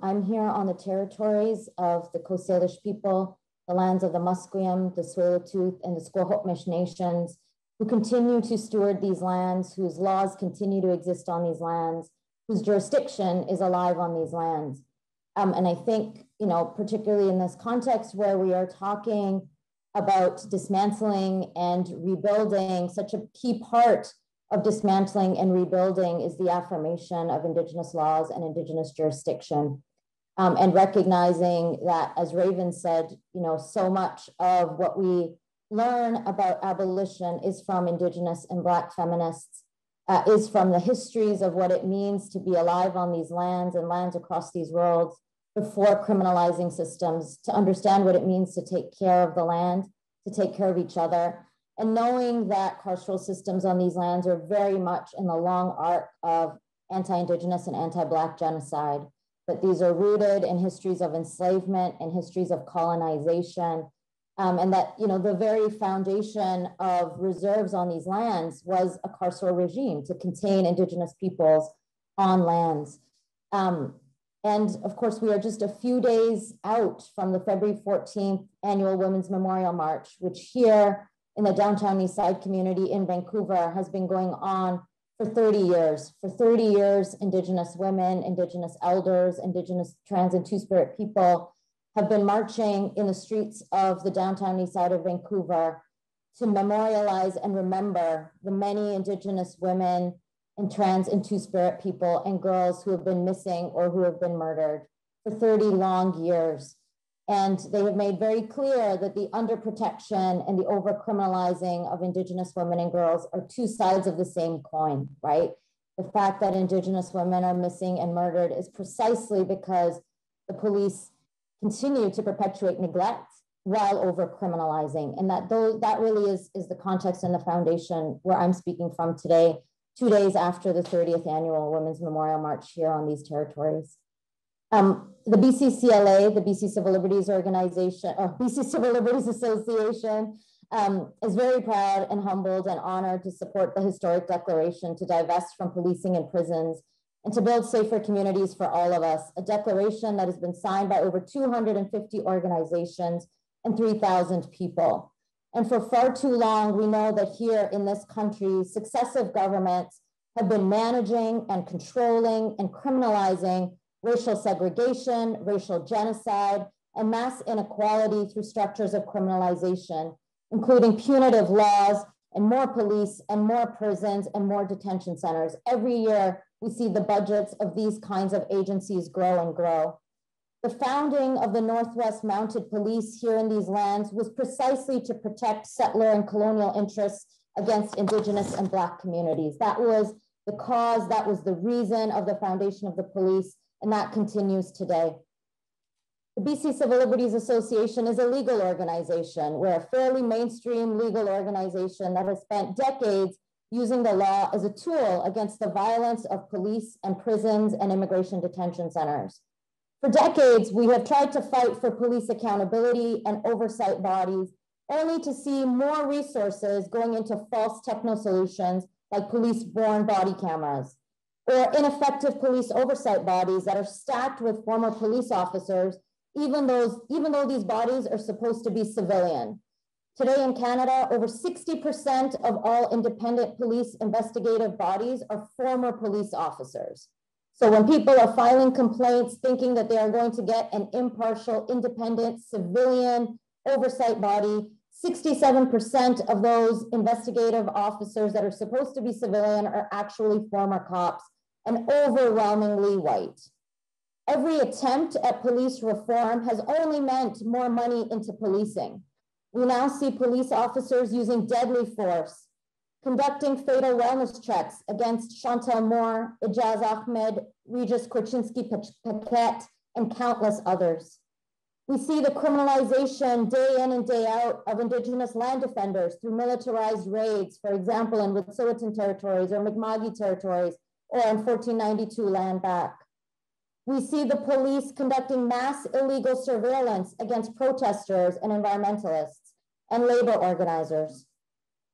I'm here on the territories of the Coast Salish people, the lands of the Musqueam, the Tsleil-Waututh, and the Squamish nations, who continue to steward these lands, whose laws continue to exist on these lands, whose jurisdiction is alive on these lands. And I think, particularly in this context where we are talking about dismantling and rebuilding, such a key part of dismantling and rebuilding is the affirmation of Indigenous laws and Indigenous jurisdiction. And recognizing that, as Raven said, so much of what we learn about abolition is from Indigenous and Black feminists, is from the histories of what it means to be alive on these lands and lands across these worlds before criminalizing systems, to understand what it means to take care of the land, to take care of each other, and knowing that carceral systems on these lands are very much in the long arc of anti-Indigenous and anti-Black genocide, that these are rooted in histories of enslavement and histories of colonization, and that the very foundation of reserves on these lands was a carceral regime to contain Indigenous peoples on lands. And of course, we are just a few days out from the February 14th annual Women's Memorial March, which here in the downtown East Side community in Vancouver has been going on for 30 years. For 30 years, Indigenous women, Indigenous elders, Indigenous trans and two-spirit people have been marching in the streets of the downtown East Side of Vancouver to memorialize and remember the many Indigenous women and trans and two-spirit people and girls who have been missing or who have been murdered for 30 long years. And they have made very clear that the underprotection and the over-criminalizing of Indigenous women and girls are two sides of the same coin, right? The fact that Indigenous women are missing and murdered is precisely because the police continue to perpetuate neglect while over-criminalizing. And that really is the context and the foundation where I'm speaking from today, 2 days after the 30th annual Women's Memorial March here on these territories. The BCCLA, the BC Civil Liberties Organization, or BC Civil Liberties Association, is very proud and humbled and honored to support the historic declaration to divest from policing and prisons and to build safer communities for all of us, a declaration that has been signed by over 250 organizations and 3,000 people. And for far too long, we know that here in this country, successive governments have been managing and controlling and criminalizing racial segregation, racial genocide, and mass inequality through structures of criminalization, including punitive laws and more police and more prisons and more detention centers. Every year, we see the budgets of these kinds of agencies grow and grow. The founding of the Northwest Mounted Police here in these lands was precisely to protect settler and colonial interests against Indigenous and Black communities. That was the cause, that was the reason of the foundation of the police, and that continues today. The BC Civil Liberties Association is a legal organization. We're a fairly mainstream legal organization that has spent decades using the law as a tool against the violence of police and prisons and immigration detention centers. For decades, we have tried to fight for police accountability and oversight bodies, only to see more resources going into false techno solutions like police-borne body cameras, or ineffective police oversight bodies that are stacked with former police officers, even though these bodies are supposed to be civilian. Today in Canada, over 60% of all independent police investigative bodies are former police officers. So when people are filing complaints thinking that they are going to get an impartial, independent, civilian oversight body, 67% of those investigative officers that are supposed to be civilian are actually former cops and overwhelmingly white. Every attempt at police reform has only meant more money into policing. We now see police officers using deadly force, conducting fatal wellness checks against Chantal Moore, Ijaz Ahmed, Regis Korchinski-Paquette, and countless others. We see the criminalization day in and day out of Indigenous land defenders through militarized raids, for example, in Wet'suwet'en territories or Mi'kma'ki territories, or in 1492 land back. We see the police conducting mass illegal surveillance against protesters and environmentalists and labor organizers.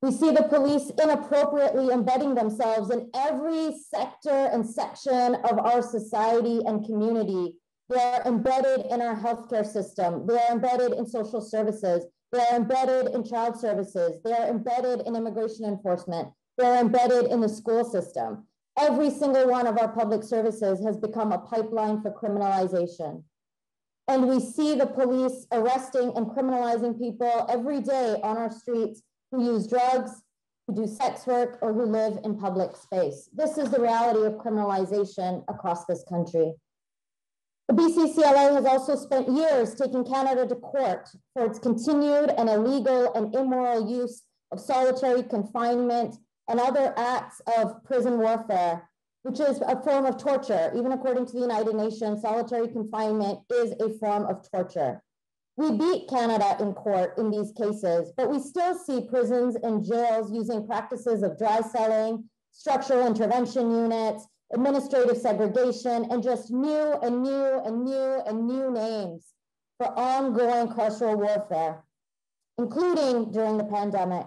We see the police inappropriately embedding themselves in every sector and section of our society and community, They are embedded in our healthcare system. They are embedded in social services. They are embedded in child services. They are embedded in immigration enforcement. They are embedded in the school system. Every single one of our public services has become a pipeline for criminalization. And we see the police arresting and criminalizing people every day on our streets who use drugs, who do sex work, or who live in public space. This is the reality of criminalization across this country. The BCCLA has also spent years taking Canada to court for its continued and illegal and immoral use of solitary confinement and other acts of prison warfare, which is a form of torture. Even according to the United Nations, solitary confinement is a form of torture. We beat Canada in court in these cases, but we still see prisons and jails using practices of dry celling, structural intervention units, administrative segregation, and just new and new and new and new names for ongoing carceral warfare, including during the pandemic.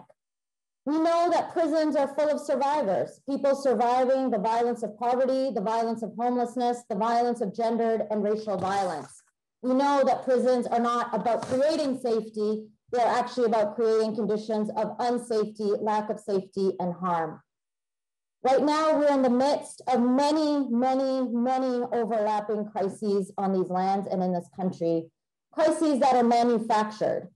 We know that prisons are full of survivors, people surviving the violence of poverty, the violence of homelessness, the violence of gendered and racial violence. We know that prisons are not about creating safety, they're actually about creating conditions of unsafety, lack of safety, and harm. Right now, we're in the midst of many, many, many overlapping crises on these lands and in this country, crises that are manufactured.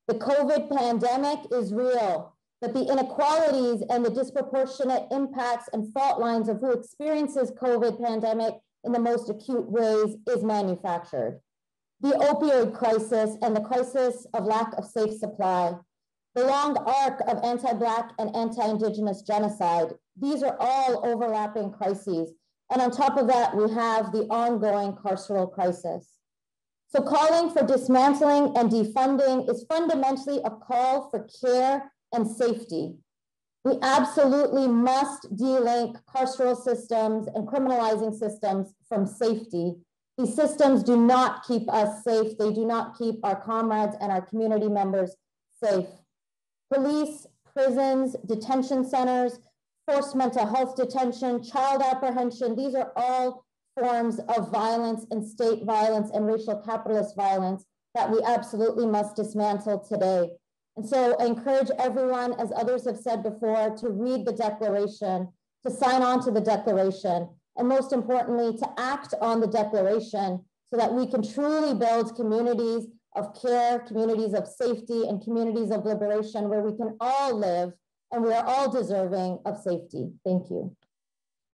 The COVID pandemic is real, but the inequalities and the disproportionate impacts and fault lines of who experiences COVID pandemic in the most acute ways is manufactured. The opioid crisis and the crisis of lack of safe supply, the long arc of anti-Black and anti-Indigenous genocide, these are all overlapping crises. And on top of that, we have the ongoing carceral crisis. So calling for dismantling and defunding is fundamentally a call for care and safety. We absolutely must de-link carceral systems and criminalizing systems from safety. These systems do not keep us safe. They do not keep our comrades and our community members safe. Police, prisons, detention centers, forced mental health detention, child apprehension, these are all forms of violence and state violence and racial capitalist violence that we absolutely must dismantle today. And so I encourage everyone, as others have said before, to read the declaration, to sign on to the declaration, and most importantly, to act on the declaration so that we can truly build communities of care, communities of safety, and communities of liberation where we can all live and we are all deserving of safety. Thank you.